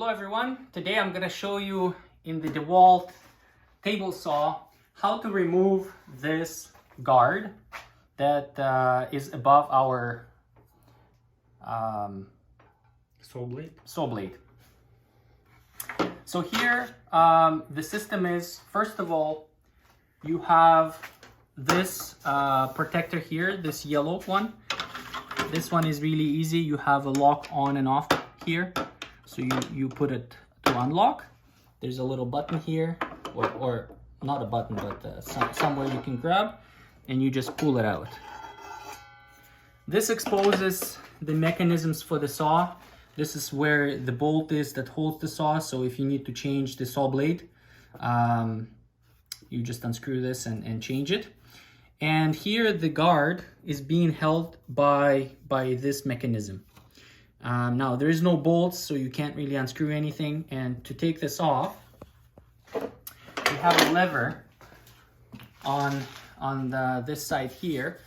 Hello everyone, today I'm going to show you in the DeWalt table saw how to remove this guard that is above our saw blade. So here the system is, first of all, you have this protector here, this yellow one. This one is really easy. You have a lock on and off here. So you put it to unlock. There's a little button here, or not a button, but somewhere you can grab, and you just pull it out. This exposes the mechanisms for the saw. This is where the bolt is that holds the saw. So if you need to change the saw blade, you just unscrew this and change it. And here the guard is being held by this mechanism. Now there is no bolts, so you can't really unscrew anything. And to take this off, we have a lever on this side here,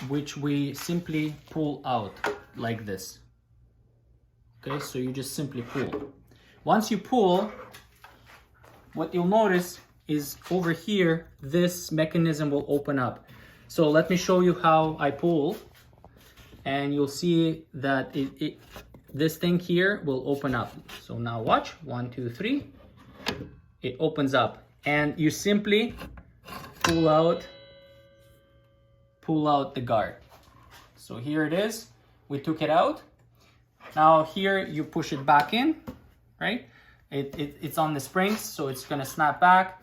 which we simply pull out like this. Okay, so you just simply pull. Once you pull, what you'll notice is over here, this mechanism will open up. So let me show you how I pull, and you'll see that this thing here will open up. So now watch, 1, 2, 3, it opens up, and you simply pull out the guard. So here it is, we took it out. Now here you push it back in, right? It's on the springs, so it's gonna snap back.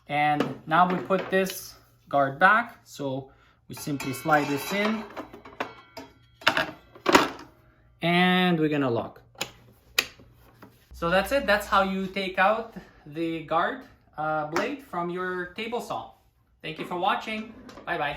And now we put this guard back, so we simply slide this in and we're gonna lock. So that's it. That's how you take out the guard blade from your table saw. Thank you for watching. Bye bye.